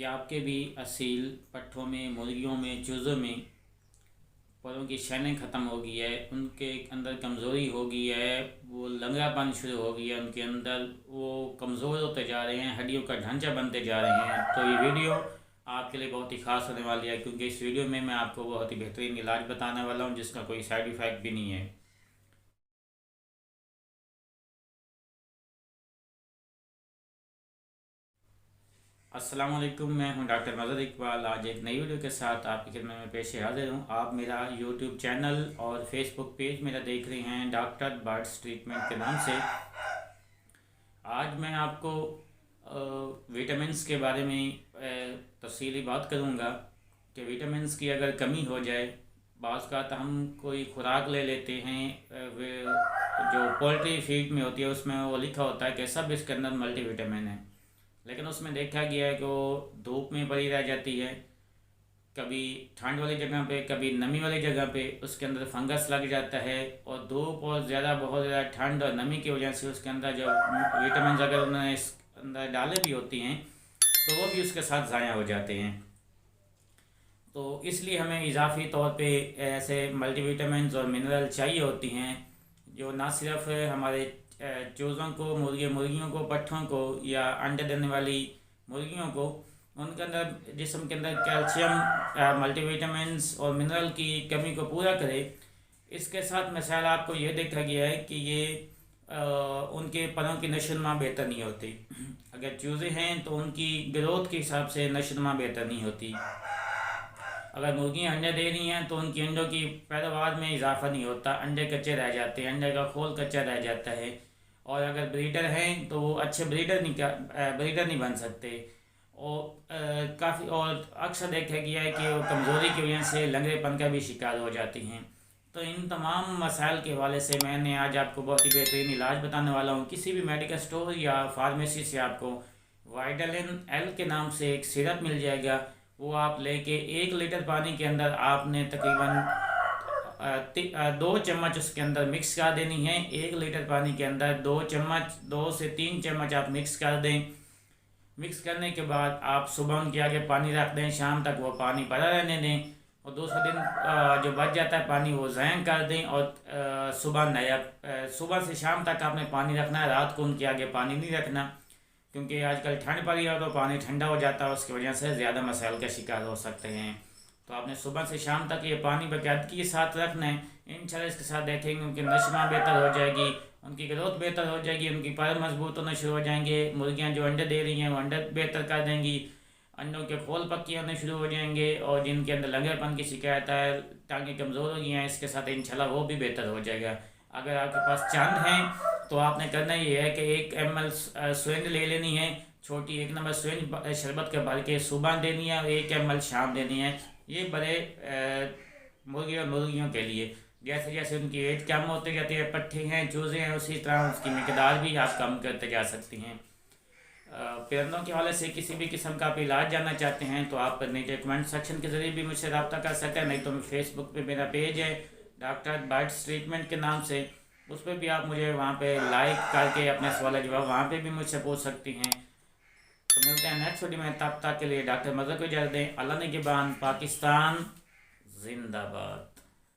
कि आपके भी असील पट्ठों में, मुर्गियों में, चूज़ों में परों की शाइनिंग ख़त्म हो गई है, उनके अंदर कमज़ोरी हो गई है, वो लंगड़ापन शुरू हो गया है उनके अंदर, वो कमज़ोर होते जा रहे हैं, हड्डियों का ढांचा बनते जा रहे हैं। तो ये वीडियो आपके लिए बहुत ही ख़ास होने वाली है, क्योंकि इस वीडियो में मैं आपको बहुत ही बेहतरीन इलाज बताने वाला हूँ जिसका कोई साइड इफ़ेक्ट भी नहीं है। अस्सलाम वालेकुम, मैं हूं डॉक्टर मज़हर इकबाल। आज एक नई वीडियो के साथ आपकी खिदमत में पेश हाजिर हूं। आप मेरा यूट्यूब चैनल और फेसबुक पेज मेरा देख रहे हैं डॉक्टर बर्ड्स ट्रीटमेंट के नाम से। आज मैं आपको विटामिन्स के बारे में तफसीली बात करूंगा कि विटामिन्स की अगर कमी हो जाए, बाज़ का तो हम कोई खुराक ले लेते हैं, जो पोल्ट्री फीड में होती है उसमें वो लिखा होता है कि सब इसके अंदर मल्टी विटामिन है, लेकिन उसमें देखा गया है कि वो धूप में पड़ी रह जाती है, कभी ठंड वाली जगह पे, कभी नमी वाली जगह पे उसके अंदर फंगस लग जाता है, और धूप और ज़्यादा बहुत ज़्यादा ठंड और नमी की वजह से उसके अंदर जो विटामिन अगर उन्होंने इस अंदर डाले भी होती हैं तो वो भी उसके साथ ज़ाया हो जाते हैं। तो इसलिए हमें इजाफी तौर पे ऐसे मल्टीविटामिन और मिनरल चाहिए होती हैं, जो ना सिर्फ हमारे चूज़ों को, मुर्गियों को, पट्ठों को या अंडे देने वाली मुर्गियों को, उनके अंदर जिस्म के अंदर कैल्शियम, मल्टीविटामिन्स और मिनरल की कमी को पूरा करे। इसके साथ मिसाल आपको ये देखा गया है कि ये उनके परों की नशोनुमा बेहतर नहीं होती। अगर चूज़े हैं तो उनकी ग्रोथ के हिसाब से नशोनुमा बेहतर नहीं होती। अगर मुर्गियाँ अंडे दे रही हैं तो उनकी अंडों की पैदावार में इजाफा नहीं होता, अंडे कच्चे रह जाते हैं, अंडे का खोल कच्चा रह जाता है। और अगर ब्रीडर हैं तो वो अच्छे ब्रीडर नहीं बन सकते। और काफ़ी और अक्सर देखा गया है कि वो कमज़ोरी की वजह से लंगड़ेपन का भी शिकार हो जाती हैं। तो इन तमाम मसाइल के हवाले से मैंने आज आपको बहुत ही बेहतरीन इलाज बताने वाला हूँ। किसी भी मेडिकल स्टोर या फार्मेसी से आपको वाइटालिन एल के नाम से एक सिरप मिल जाएगा। वो आप लेके 1 लीटर पानी के अंदर आपने तकरीबन 2 चम्मच उसके अंदर मिक्स कर देनी है। 1 लीटर पानी के अंदर 2 चम्मच, 2 से 3 चम्मच आप मिक्स कर दें। मिक्स करने के बाद आप सुबह उनके आगे पानी रख दें, शाम तक वो पानी भरा रहने दें, और दूसरा दिन जो बच जाता है पानी वो ज़ाया कर दें, और सुबह से शाम तक आपने पानी रखना है, रात को उनके आगे पानी नहीं रखना, क्योंकि आजकल ठंड पड़ी है तो पानी ठंडा हो जाता है, उसकी वजह से ज़्यादा मसाइल का शिकार हो सकते हैं। तो आपने सुबह से शाम तक ये पानी बाकायदगी के साथ रखना है। इंशाल्लाह इसके साथ देखेंगे उनकी नशोनुमा बेहतर हो जाएगी, उनकी ग्रोथ बेहतर हो जाएगी, उनकी पर मजबूत होना शुरू हो जाएंगे। मुर्गियाँ जो अंडे दे रही हैं वो अंडे बेहतर कर देंगी, अंडों के खोल पक्के होने शुरू हो जाएंगे, और जिनके अंदर लंगड़ेपन की शिकायत है, टांगें कमज़ोर हो गई हैं, इसके साथ इंशाल्लाह वो भी बेहतर हो जाएगा। अगर आपके पास चंद हैं तो आपने करना ये है कि 1 ml स्वेंज ले लेनी है, छोटी 1 नंबर स्वेंज शरबत के भर के सुबह देनी है, और 1 ml शाम देनी है। ये बड़े मुर्गी और मुर्गियों के लिए, जैसे जैसे उनकी एज कम होती जाती है, पट्ठे हैं, चूज़े हैं, उसी तरह उसकी मकदार भी आप कम करते जा सकती हैं। परिंदों के हवाले से किसी भी किस्म का आप इलाज जानना चाहते हैं तो आप नीचे कमेंट सेक्शन के ज़रिए भी मुझसे रब्ता कर सकते हैं, नहीं तो फेसबुक पे मेरा पेज है डॉक्टर बर्ड्स ट्रीटमेंट के नाम से, उस पर भी आप मुझे वहाँ पे लाइक करके अपने सवाल जवाब वहाँ पे भी मुझसे पूछ सकती हैं। तो मिलते हैं नेक्स्ट वीडियो में, तब तक के लिए डॉक्टर मज़हर को इजाज़त दें। अल्लाह ने के बाद पाकिस्तान जिंदाबाद।